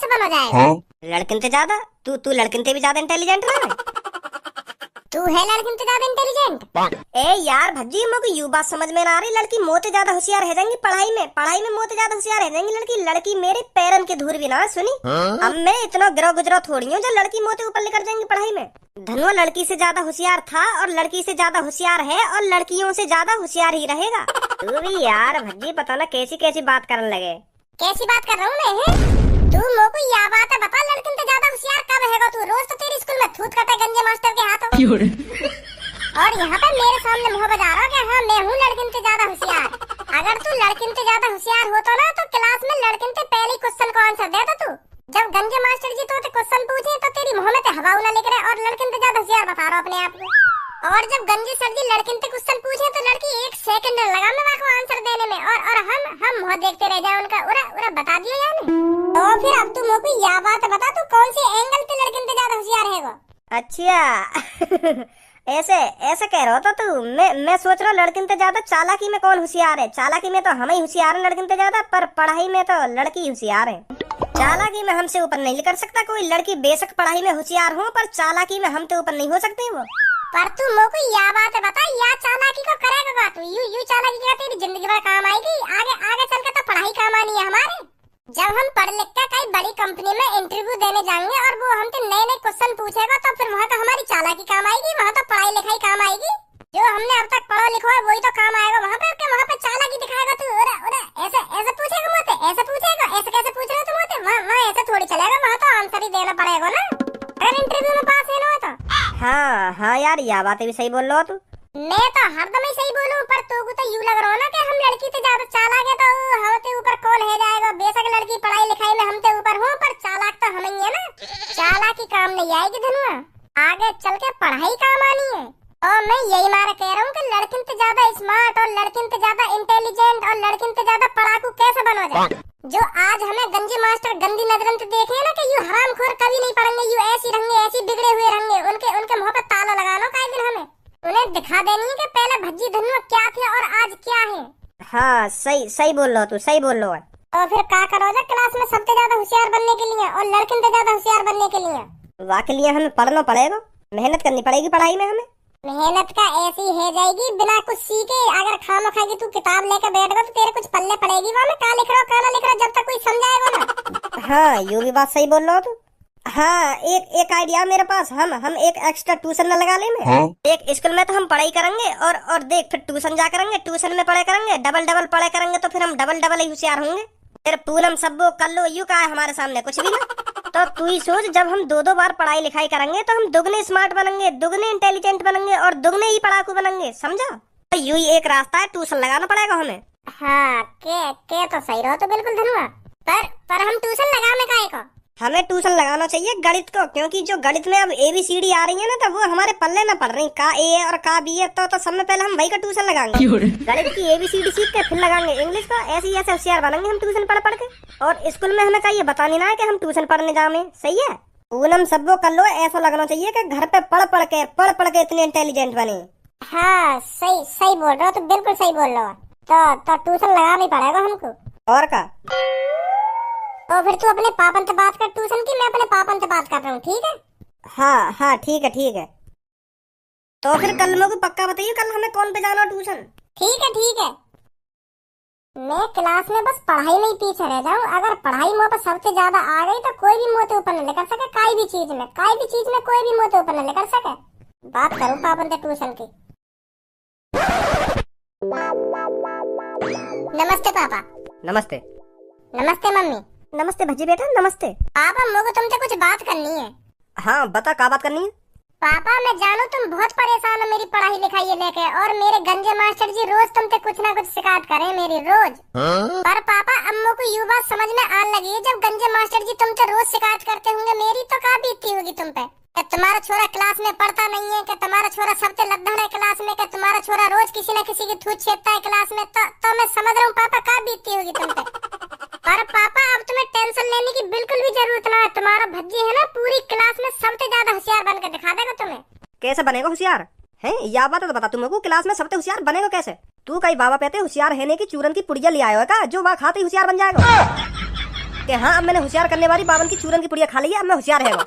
बन हो जाएगा? हाँ? लड़किन से ज्यादा? तू लड़किन से भी ज्यादा इंटेलिजेंट है। तू है लड़किन से ज्यादा इंटेलिजेंट? ए यार भज्जी, मुझे यू बात समझ में ना आ रही। लड़की मोते ज्यादा होशियार है जाएंगी पढ़ाई में मोते ज्यादा होशियार है जाएंगी लड़की मेरे पैरन के धूर भी ना सुनी। अब मैं इतना गिरो गुजरो थोड़ी हूँ जो लड़की मोते ऊपर लेकर जाएंगी पढ़ाई में। धनुआ लड़की से ज्यादा होशियार था और लड़की से ज्यादा होशियार है और लड़कियों से ज्यादा होशियार ही रहेगा। तू भी यार भज्जी पता ना कैसी कैसी बात करने लगे। कैसी बात कर रहा हूँ मैं? तू मोको यह बात है बता, लड़किन से ज्यादा होशियार कब हैगा तू? रोज तो तेरी स्कूल में थूत करता है गंजे मास्टर के हाथों। और यहाँ पे मेरे सामने मुँह बजा रहा कि हाँ मैं हूँ लड़किन से ज्यादा होशियार। अगर तू लड़किन से ज्यादा होशियार होता ना तो क्लास में लड़किन से पहले क्वेश्चन को आंसर देता तू। जब गंजे मास्टर जी तो क्वेश्चन पूछे तो तेरी मुँह में हवा ना लिख रहे और लड़किन से ज्यादा होशियार बता रहा अपने आप को। और जब गंजे सर जी लड़किन से क्वेश्चन पूछे तो लड़की 1 सेकंड लगा मैं को आंसर देने में और हम मुँह देखते रह जाए उनका। उरा बता दिया यार। तो फिर अब तू मुझे यह बात बता, तू कौन सी एंगल पे लड़किन से ज्यादा होशियार है वो? अच्छा ऐसे कह रहा था तू। मैं सोच रहा लड़किन से ज्यादा चालाकी में कौन होशियार है। चालाकी में तो हम ही होशियार है लड़किन से ज्यादा, पर पढ़ाई में तो लड़की होशियार है। चालाकी में हमसे ऊपर नहीं कर सकता कोई। लड़की बेशक पढ़ाई में होशियार हो पर चालाकी में हमसे ऊपर नहीं हो सकती वो। पर तू मोको यह बात बता, या चालाकी को करेगा तू? यू चालाकी क्या तेरी जिंदगी भर काम आएगी? आगे चल के तो पढ़ाई काम आनी है हमारे। जब हम पढ़ लिख कर कई बड़ी कंपनी में इंटरव्यू देने जाएंगे और वो हमसे नए क्वेश्चन पूछेगा तो फिर वहाँ तो हमारी चालाकी काम आएगी, वहाँ तो पढ़ाई लिखाई काम आएगी। जो हमने अब तक पढ़ा लिखा है वही तो काम आएगा वहाँ पे चालाकी दिखाएगा तू। ऐसे पूछेगा मुझे, ऐसे पूछेगा, ऐसे कैसे पूछ रहे हो तुम मुझे? वहाँ ऐसे थोड़ी चलेगा, वहाँ तो आंसर ही देना पड़ेगा ना अगर इंटरव्यू में पास है ना तो। हाँ यार यह बातें भी सही बोल रहा हो तू। मैं तो हरदम ही सही बोलूं, पर तू को तो यूं लग रहा हो ना कि हम लड़की से ज्यादा चालाक है तो हमसे ऊपर कौन है जाएगा। बेशक लड़की पढ़ाई लिखाई में हमसे ऊपर हो पर चालाक तो हम ही है ना। चालाकी काम नहीं आएगी धनुआ, आगे चल के पढ़ाई काम आनी है। और मैं यही मारा कह रहा हूँ कि लड़किन से ज्यादा स्मार्ट और लड़किन से ज्यादा इंटेलिजेंट और लड़किन से ज्यादा पढ़ाकू कैसे बनो जाए? जो आज हमें गंजी मास्टर गंदी नजरन से देखे है ना कि यू हरामखोर कभी नहीं पढ़ेंगे, यू ऐसी रहेंगे, ऐसी बिगड़े हुए रहेंगे, उनके मुंह पे ताला लगा लो कई दिन। हमें उन्हें दिखा देनी है कि पहले भज्जी धनुआ क्या थे और आज क्या है। हाँ सही बोल रहा हो तू, सही बोल रहा है। और फिर क्या करोगे क्लास में सबसे ज्यादा होशियार बनने के लिए और लड़किन से ज्यादा होशियार बनने के लिए? वाकई लिए हमें पढ़ना पड़ेगा, मेहनत करनी पड़ेगी पढ़ाई में। हमें मेहनत का ऐसी है जाएगी बिना कुछ सीखे। अगर खाम खाएगी तू किताब लेकर बैठेगा तो तेरे कुछ पल्ले पड़ेगी वहाँ में क्या लिख रहा हो क्या ना लिख रहा जब तक कोई समझाएगा ना। हाँ यू भी बात सही बोल रहा हो तू। हाँ एक आइडिया मेरे पास। हम एक एक्स्ट्रा ट्यूशन न लगा ले में। हाँ? एक स्कूल में तो हम पढ़ाई करेंगे और देख फिर ट्यूशन जा करेंगे, ट्यूशन में पढ़ाई करेंगे, डबल पढ़ाई करेंगे तो फिर हम डबल ही होशियार होंगे। फिर पूनम सब्बो कर लो यू का है हमारे सामने कुछ भी ना। तो तू ही सोच, जब हम 2 बार पढ़ाई लिखाई करेंगे तो हम दुगने स्मार्ट बनेंगे, दुगने इंटेलिजेंट बनेंगे और दुगने ही पढ़ाकू बनेंगे, समझा? तो यू ही एक रास्ता है, ट्यूशन लगाना पड़ेगा हमें। हाँ के तो सही रहो तो बिल्कुल धनुआ, पर हम ट्यूशन लगाने का है हमें ट्यूशन लगाना चाहिए गणित को, क्योंकि जो गणित में अब ABCD आ रही है ना तो वो हमारे पल्ले ना पड़ रही। का A है और का B है तो सब में पहले हम वही का ट्यूशन लगाएंगे। गणित की ABCD सीख के फिर लगाएंगे इंग्लिश का। ऐसे होशियार बनेंगे हम ट्यूशन पढ़ के। और स्कूल में हमें चाहिए बतानी ना है कि हम ट्यूशन पढ़ने जाए, सही है? पूनम सबको कर लो, ऐसा लगना चाहिए कि घर पे पढ़ के इतने इंटेलिजेंट बने। हाँ सही बोल रहे हो तो बिल्कुल सही बोल रहे हो। तो ट्यूशन लगाना ही पड़ेगा हमको। और का तो फिर तू अपने पापन से बात कर ट्यूशन की, मैं अपने पापन से बात कर रहा हूँ, ठीक है? हाँ ठीक है। तो फिर कल मेरे को पक्का बताइए कल हमें कौन पे जाना ट्यूशन। ठीक है। मैं क्लास में बस पढ़ाई में ही पीछे रह जाऊँ। अगर पढ़ाई मुँह पर सबसे ज्यादा आ गई तो कोई भी मुँह से ऊपर न कर सके। कोई भी चीज में कोई भी मुँह से ऊपर न कर सके। बात करूँ पापन से ट्यूशन की। नमस्ते पापा। नमस्ते मम्मी। नमस्ते भज्जी बेटा, नमस्ते। पापा मुझे तुमसे कुछ बात करनी है। हाँ बता, क्या बात करनी है? पापा मैं जानू तुम बहुत परेशान हो मेरी पढ़ाई लिखाई लेके, और मेरे गंजे मास्टर जी रोज तुमसे कुछ ना कुछ शिकायत करें मेरी रोज। पर पापा अम्मू को यू बात समझ में आने लगी है, जब गंजे मास्टर जी तुमसे रोज शिकायत करते होंगे मेरी तो क्या बीतती होगी तुम पे? कि तुम्हारा छोरा क्लास में पढ़ता नहीं है, कि तुम्हारा छोरा सबसे लद्दड़ है क्लास में, कि तुम्हारा छोरा रोज किसी न किसी की थूत छेदता है क्लास में। तो मैं समझ रहा हूँ पापा क्या बीतती होगी तुम पे। पर पापा अब तुम्हें टेंशन लेने की बिल्कुल भी जरूरत ना है। तुम्हारा भज्जी है ना पूरी क्लास में सबसे ज्यादा होशियार बन के दिखा देगा तुम्हें। कैसे बनेगा होशियार है? या बात तो बता, तुम को क्लास में सबसे होशियार बनेगा कैसे? तू कई बाबा कहते होशियार है की चूरन की पुड़िया ले आयो का जो वहाँ खाते ही होशियार बन जाएगा। कि हाँ अब मैंने होशियार करने वाली बावन की चूरन की पुड़िया खा ली है, अब मैं होशियार है वो।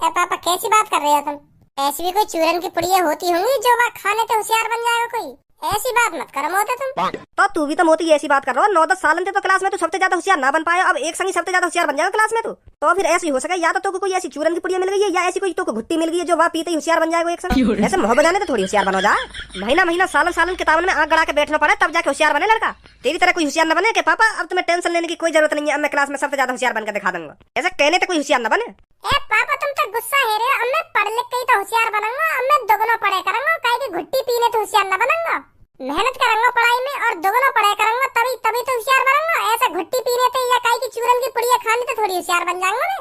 पापा कैसी बात कर रहे हो तुम? ऐसी भी कोई चूरन की पुड़िया होती होंगी जो बात खाने से होशियार बन जाएगा कोई। ऐसी बात मत करो मोते तुम। तो तू भी तो मोती ऐसी बात कर रहा हो। 9-10 साल थे तो क्लास में तू सबसे ज्यादा होशियार ना बन पाया, अब एक संग सबसे ज्यादा होशियार बन जाएगा क्लास में तू। तो फिर ऐसी हो सके या तो कोई ऐसी चूरन की पुड़िया मिल गई है या ऐसी कोई तो घुट्टी मिल गई है जो वहाँ पीते ही होशियार बन जाएगा एक संग। ऐसे मुँह बनाने तो थोड़ी होशियार बनो जा। महीना महीना सालन किताबों में आंख गड़ा के बैठना पड़े तब जाके होशियार बने लड़का। तेरी तरह कोई होशियार न बने कि पापा अब तुम्हें टेंशन लेने की कोई जरूरत नहीं है, अब मैं क्लास में सबसे ज्यादा होशियार बनकर दिखा दूंगा। ऐसा कहने तो कोई होशियार न बने। पापा तुम तो गुस्सा है रे। अब मैं पढ़ लिख के ही तो होशियार बनूंगा। अब मैं दोगुना पढ़े करूंगा, काहे की घुट्टी पीने तो होशियार न बनूंगा। मेहनत करूंगा पढ़ाई में और दोगुना पढ़ाई करूंगा तभी तो होशियार बनूंगा। ऐसा घुट्टी पीने से या काहे की चूरन की पुड़िया खाने से थोड़ी होशियार बन जाऊंगा मैं।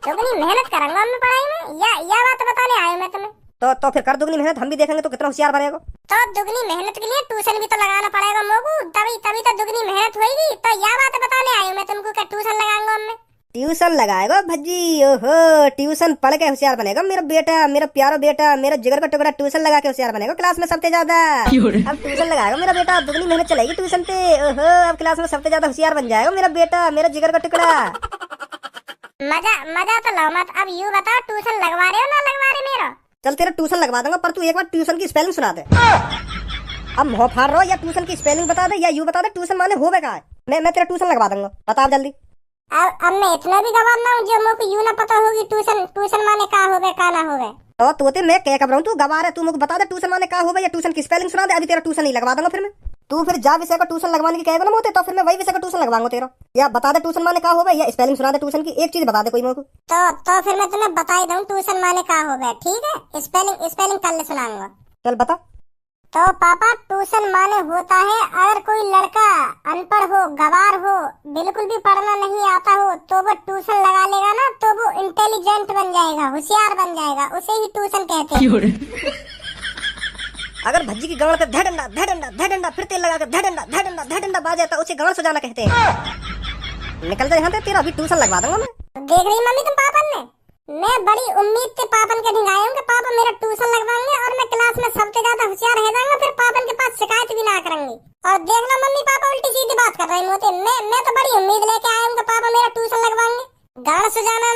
दोगुनी मेहनत करूंगा मैं पढ़ाई में, या बात बताने आया मैं तुम्हें। तो फिर कर दुगनी मेहनत, हम भी देखेंगे तो कितना होशियार बनेगा। तो दुगनी मेहनत के लिए ट्यूशन भी तो लगाना पड़ेगा मोगू, तभी तो दुगनी मेहनत होगी। तो यह बात बताने आई हूँ मैं तुमको कि ट्यूशन लगाऊंगा मैं। ट्यूशन लगाएगा भज्जी? ओहो, ट्यूशन पढ़ के होशियार बनेगा मेरा बेटा, मेरा प्यारा बेटा, मेरा जिगर का टुकड़ा ट्यूशन लगा के होशियार बनेगा क्लास में सबसे ज्यादा। अब ट्यूशन लगाएगा मेरा बेटा, दुगनी मेहनत चलेगी ट्यूशन पे। ओहो, अब क्लास में सबसे ज्यादा होशियार बन जाएगा मेरा बेटा, मेरा जिगर का टुकड़ा। मजा तो लो मत। अब यूँ बताओ ट्यूशन लगवा रहे हो ना लगवा रहे मेरा? चल तेरा ट्यूशन लगवा दूंगा, पर तू एक बार ट्यूशन की स्पेलिंग सुना दे। अब मुँह फाड़ रहा हो, या ट्यूशन की स्पेलिंग बता दे या यूँ बता दे ट्यूशन माने हो बेका है। मैं तेरा ट्यूशन लगवा दूंगा, बता जल्दी। अब मैं इतना भी गवार ना हूँ जो मुझे यूँ ना पता होगी ट्यूशन माने का होवे का ना होवे। तो तोते मैं क्या कर रहा हूँ, तू गवार है, तू मुझे बता दे ट्यूशन माने का होवे या ट्यूशन की स्पेलिंग सुना दे। अभी तेरा ट्यूशन नहीं लगवा दूंगा फिर मैं। तू फिर जा विषय का ट्यूशन लगवाने की कहेगा ना मोते, तो फिर मैं वही विषय का ट्यूशन लगवाऊंगा तेरा। या बता दे ट्यूशन माने का होवे या स्पेलिंग सुना दे ट्यूशन की, एक चीज बता दे कोई मुझे। तो फिर मैं तुम्हें बता ही दूं ट्यूशन माने का होवे, ठीक है? स्पेलिंग कल सुनाऊंगा। चल बता। तो पापा ट्यूशन माने होता है अगर कोई लड़का अनपढ़ हो, गवार हो, बिल्कुल भी पढ़ना नहीं आता हो, तो वो ट्यूशन लगा लेगा ना तो वो इंटेलिजेंट बन जाएगा, होशियार बन जाएगा, उसे ही ट्यूशन कहते हैं। अगर भज्जी की गांड पे धड़ंडा फिर तेल लगा कर धड़ंडा बाज जाता उसे गांड सुजाना कहते हैं। निकल जा यहाँ से, तेरा अभी ट्यूशन लगवा दूंगा मैं। देख रही मम्मी तुम पापन ने, मैं बड़ी उम्मीद से पापन के ढिंगाया हूँ कि पापा मेरा ट्यूशन लगवाएंगे और मैं क्लास में सबसे ज्यादा होशियार रह जाऊंगा, फिर पापन के पास शिकायत भी ना करेंगे। और देखना मम्मी पापा उल्टी सीधी बात कर रहे होते। मैं तो बड़ी उम्मीद लेके आया हूँ कि पापा मेरा ट्यूशन लगवाएंगे। गाड़ सुजाना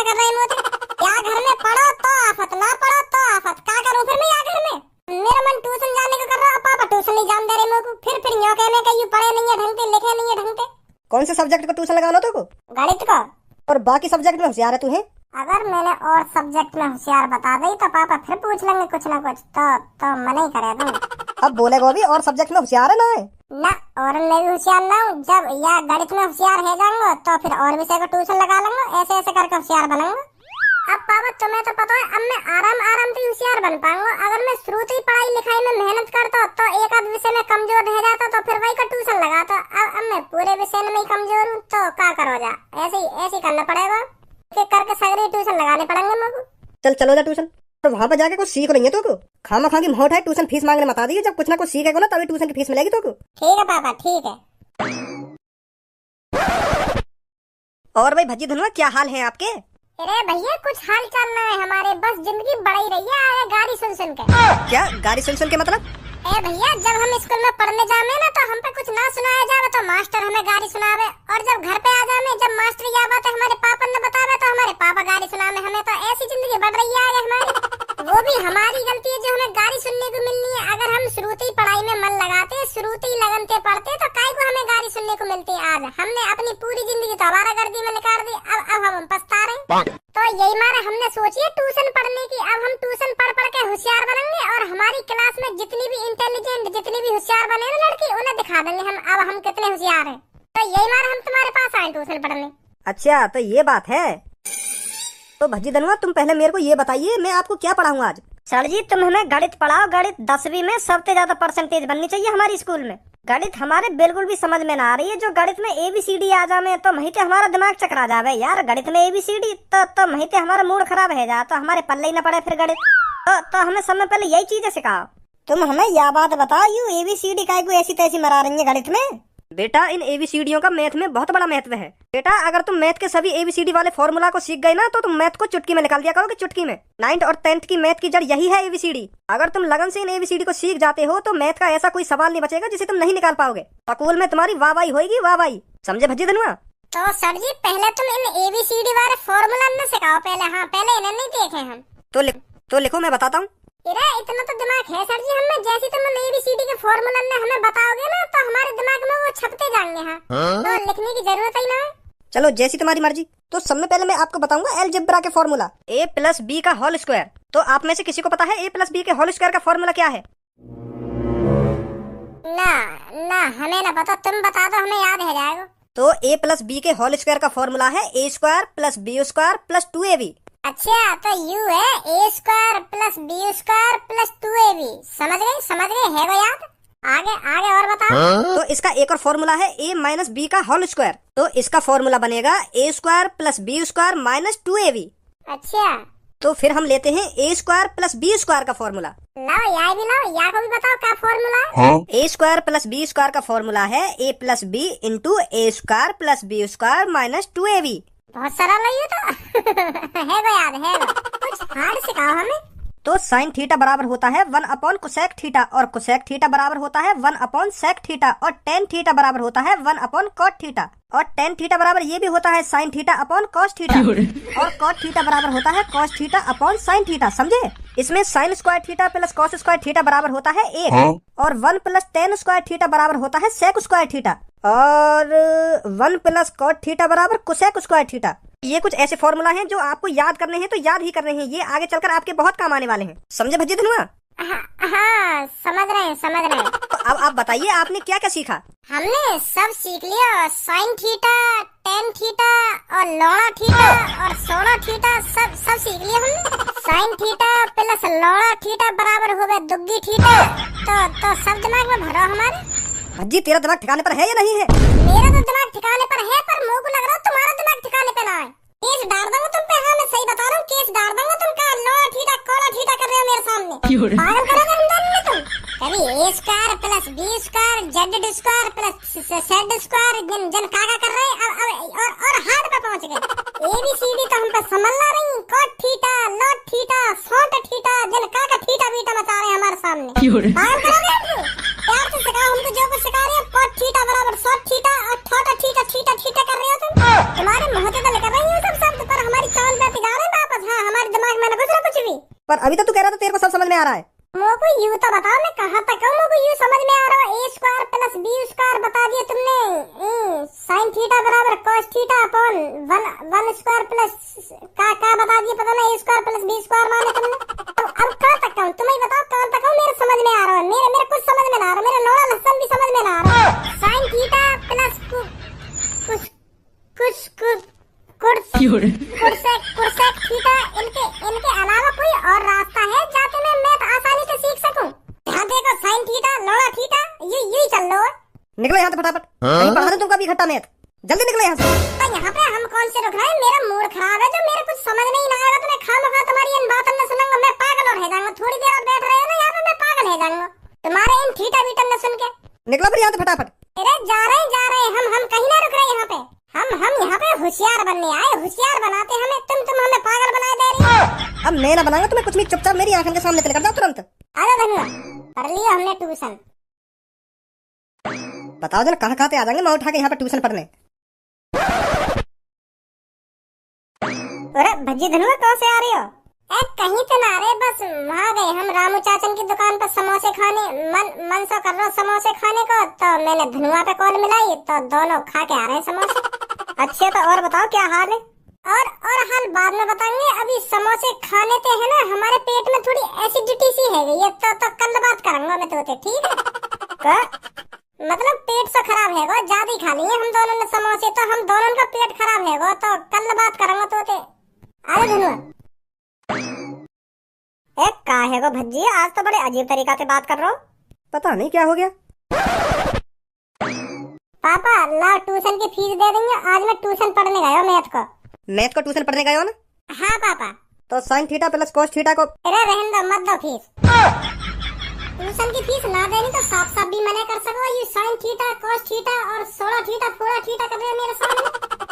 कर रहे होते। क्या घर में पढ़ो तो आफत, ना पढ़ो तो आफत, क्या करूँ फिर मैं यहाँ घर में? मेरा मन ट्यूशन जाने को कर रहा है, पापा ट्यूशन नहीं जान दे रहे मेरे को। फिर यूँ कहने का यू पढ़े नहीं है ढंग से, लिखे नहीं है ढंग से। कौन से सब्जेक्ट का ट्यूशन लगाना तो? गणित का। और बाकी सब्जेक्ट में होशियार है तू है? अगर मैंने और सब्जेक्ट में होशियार बता दी तो पापा फिर पूछ लेंगे कुछ ना कुछ, तो मना ही करे तुम। अब बोलेगा भी और सब्जेक्ट में होशियार है ना और मैं भी होशियार ना हूँ। जब या गणित में होशियार है जाऊंगा तो फिर और विषय का ट्यूशन लगा लूंगा, ऐसे करके होशियार बनूंगा। अब पापा तुम्हें तो पता है अब मैं आराम से होशियार बन पाऊंगा। अगर मैं शुरू से ही पढ़ाई लिखाई में मेहनत करता तो एक आध विषय में कमजोर रह जाता तो फिर वही का ट्यूशन लगाता। अब मैं पूरे विषय में कमजोर हूँ तो क्या करो जा, ऐसे करना पड़ेगा करके सगरे ट्यूशन लगाने पड़ेंगे मुझे। चलो जा ट्यूशन, तो वहाँ पर जाके कुछ सीख रही है तो खामा खा की मोट है, ट्यूशन फीस मांगने मत आ दी। जब कुछ ना कुछ सीखेगा ना तभी ट्यूशन की फीस मिलेगी तो। ठीक है पापा ठीक है। और भाई भज्जी धनुआ क्या हाल है आपके? अरे भैया कुछ हाल चाल ना है हमारे, बस जिंदगी बढ़ी रही है आगे गाड़ी सुन के। क्या गाड़ी सुन के मतलब? भैया जब हम स्कूल में पढ़ने जावे ना तो हम पे कुछ ना सुनाया जावे तो मास्टर हमें गाड़ी सुनावे, और जब घर पे आ जावे जब मास्टर यह बात हमारे पापा ने बतावे तो हमारे पापा गाड़ी सुनावे हमें। तो ऐसी जिंदगी बढ़ रही है आगे हमारी। वो भी हमारी गलती है जो हमें गाड़ी सुनने को मिलनी है। अगर हम शुरूती पढ़ाई में मन लगाते, शुरूती लगन से पढ़ते तो काहे को हमें गाड़ी सुनने को मिलती। आज हमने अपनी पूरी जिंदगी तो आवारागर्दी में निकाल दी, अब हम पछता रहे। तो यही मारे हमने सोची है ट्यूशन पढ़ने की। अब हम ट्यूशन पढ़ के होशियार बनेंगे और हमारी क्लास में जितनी भी इंटेलिजेंट, जितनी भी होशियार बने ना लड़की, उन्हें दिखा देंगे हम अब हम कितने होशियार हैं। तो यही मारे हम तुम्हारे पास आए ट्यूशन पढ़ने। अच्छा तो ये बात है। तो भज्जी धनुआ तुम पहले मेरे को ये बताइए मैं आपको क्या पढ़ाऊंगा आज? सर जी तुम हमें गणित पढ़ाओ। गणित 10वीं में सबसे ज्यादा परसेंटेज बननी चाहिए हमारी स्कूल में। गणित हमारे बिल्कुल भी समझ में ना आ रही है। जो गणित में ABCD आ जावे तो वहीं हमारा दिमाग चकरा जावे यार। गणित में ABCD तो वहीं हमारा मूड खराब है जा, तो हमारे पल्ले ही न पड़े फिर गणित। तो हमें समय पहले यही चीजें सिखाओ। तुम हमें यह बात बताओ यू ABCD का ऐसी तैसी मरा रही है गणित में? बेटा इन ABCDयों का मैथ में बहुत बड़ा महत्व है। बेटा अगर तुम मैथ के सभी ABCD वाले फॉर्मूला को सीख गए ना तो तुम मैथ को चुटकी में निकाल दिया करोगे, चुटकी में। 9th और 10th की मैथ की जड़ यही है ABCD। अगर तुम लगन से इन ABCD को सीख जाते हो तो मैथ का ऐसा कोई सवाल नहीं बचेगा जिसे तुम नहीं निकाल पाओगे। स्कूल में तुम्हारी वाहवाही होगी, वाहवाही। समझे भज्जी धनुआ? तो सर जी पहले तुम इन ABCD वाले फॉर्मूला में सिखाओ पहले। हाँ पहले इन्हें नहीं देखे हम। तो लिखो मैं बताता हूँ। इरे इतना तो दिमाग है सर जी हमें, जैसे तुम ABCD के फॉर्मूला में हमें बताओगे ना तो हमारे दिमाग में वो छपते जाएंगे। हाँ तो लिखने की जरूरत ही ना है। चलो जैसी तुम्हारी मर्जी। तो सबसे पहले मैं आपको बताऊंगा अलजेब्रा के फॉर्मूला, A+B का होल स्क्वायर। तो आप में से किसी को पता है A+B के होल स्क्वायर का फॉर्मूला क्या है? ना हमें ना पता, तुम बता दो हमें याद है जाएगा। तो A+B के होल स्क्वायर का फॉर्मूला है A² + B² + 2AB। अच्छा तो U है A² + B² + 2AB। समझ गए है वो याद। आगे और बताओ। तो इसका एक और फॉर्मूला है A - B का होल स्क्वायर। तो इसका फॉर्मूला बनेगा A² + B² - 2AB। अच्छा तो फिर हम लेते हैं A² + B² का फॉर्मूला। लाओ यार भी लाओ, या को भी बताओ क्या फॉर्मूला है। A² + B² का फॉर्मूला है A + B × A² + B² - 2AB। बहुत सरल है ये तो। है वो याद है वो। कुछ हार्ड सिखाओ हमें। तो sin थीटा बराबर होता है 1 / cosec थीटा, और cosec थीटा बराबर होता है 1 / sec थीटा, और tan थीटा बराबर होता है 1 / cot थीटा, और tan थीटा बराबर ये भी होता है sin थीटा / cos थीटा, और cot थीटा बराबर होता है cos थीटा / sin थीटा। समझे? इसमें sin square theta + cos square theta बराबर होता है 1, और 1 + tan स्क्वायर थीटा बराबर होता है sec स्क्वायर थीटा, और 1 + cot थीटा बराबर cosec स्क्वायर थीटा। ये कुछ ऐसे फॉर्मूला हैं जो आपको याद करने हैं तो याद ही करने हैं, ये आगे चलकर आपके बहुत काम आने वाले हैं। समझे भज्जी धनुआ? हाँ समझ रहे हैं। तो अब आप बताइए आपने क्या क्या सीखा? हमने सब सीख लिया, sin थीटा, tan थीटा और लौड़ा थीटा और सोड़ा थीटा सब सीख लिया हमने। sin थीटा + लौड़ा थीटा बराबर हो गए दुग्गी थीटा। तो सब दिमाग में भरो हमारे। भज्जी तेरा दिमाग ठिकाने पर है या नहीं है? मेरा तो दिमाग ठिकाने पर है, पर मुझे को लग रहा है तुम्हारा दिमाग ठिकाने पे ना है। केस डाल दूंगा तुम पे। हाँ मैं सही बता रहा हूँ, केस डाल दूंगा तुम। क्या लौड़ा थीटा कोड़ा थीटा कर रहे हो मेरे सामने? पागल करोगे हम दोनों में तुम। कभी A² + B² Z² + Z² जन काका कर रहे हैं और हाथ पे पहुंच गए। ABCD तो हम पे समझ ला रही। कोट थीटा, लॉट थीटा, सोट थीटा जन काका थीटा बीटा मचा रहे हैं हमारे सामने। पागल करोगे हमको? प्यार से सिखाओ हमको जो कुछ सिखा रहे हैं। कोट थीटा बराबर सोट थीटा और थोटा थीटा थीटा थीटा कर रहे हो तुम। तुम्हारे मुंह से तो निकल रही हो सब शब्द, पर हमारी कान पे जा रहे हैं वापस। हाँ हमारे दिमाग में न घुस रहा कुछ भी। पर अभी तो तू कह रहा था तेरे को सब समझ में आ रहा है। मुझको यू तो बताओ, मैं कहाँ तक हूँ? मुझको यू समझ में आ रहा है। A² + B² बता दिया तुमने। sin थीटा बराबर cos थीटा अपॉन 1² प्लस का बता दिया, पता ना A² + B² माने तुमने। तो अब कहाँ तक हूँ तुम्हें बताओ, कहाँ तक हूँ? मेरे समझ में आ रहा है। मेरे कुछ समझ में ना आ रहा। मेरा लौड़ा लहसन भी समझ में ना आ रहा। sin थीटा प्लस कुर्सेक थीटा, इनके अलावा कोई और रास्ता है जाके मैं मैथ आसानी से सीख सकूं? यहाँ देखो sin थीटा, लौड़ा थीटा, यू चल लो। निकलो यहाँ से फटाफट। कहीं पढ़ा दूं तुमको अभी इकट्ठा मैथ। जल्दी निकलो यहाँ से। तो यहाँ पे हम कौन से रुक रहे हैं? मेरा मूड खराब है जो मेरे कुछ समझ नहीं ना आएगा तो मैं खामखा तुम्हारी इन बातों में सुनूंगा। मैं पागल और रह जाऊंगा। थोड़ी देर और बैठ रहे हो ना यहाँ पे, मैं पागल रह जाऊंगा तुम्हारे इन थीटा बीटा में सुन के। निकलो फिर यहाँ से फटाफट। अरे जा रहे हैं हम कहीं ना रुक रहे यहाँ पे। हम यहाँ पे होशियार बनने आए, होशियार बनाते हमें। तुम हमें पागल बनाए दे रही हो। अब मैं ना बनाऊंगा तुम्हें कुछ भी, चुपचाप मेरी आंखों के सामने से निकल जाओ तुरंत। अरे धनुआ पढ़ लिया हमने ट्यूशन। बताओ जरा कहाँ से आ जाएंगे मैं उठा के यहाँ पर ट्यूशन पढ़ने। अरे भज्जी धनुआ कहाँ से आ रही हो? कहीं तो ना रहे, बस वहाँ गए हम रामू चाचन की दुकान पर समोसे खाने। मन सो कर रहा समोसे खाने को, तो मैंने धनुआ पे कॉल मिलाई तो दोनों खा के आ रहे हैं समोसे। अच्छा तो और बताओ क्या हाल है? और हाल बाद में बताएंगे। अभी समोसे खाने ते है ना, हमारे पेट में थोड़ी एसिडिटी सी है ये तो कल बात करूंगा मैं तो। ठीक है मतलब पेट से खराब है वो, ज्यादा ही खा लिए हम दोनों ने समोसे, तो हम दोनों का पेट खराब है वो, तो कल बात करूंगा तो। अरे धनुआ एक का है वो भज्जी, आज तो बड़े अजीब तरीका से बात कर रहे हो। पता नहीं क्या हो गया। पापा लाओ ट्यूशन की फीस दे देंगे। आज मैं ट्यूशन पढ़ने गया हूँ मैथ को ट्यूशन पढ़ने गए हो ना? हाँ पापा। तो sin थीटा + cos थीटा को। अरे रहने दो, मत दो फीस। ट्यूशन की फीस ना देनी तो साफ भी मना कर सको। ये sin थीटा, cos थीटा और सोड़ा थीटा, फोड़ा थीटा कर रहे हो मेरे सामने।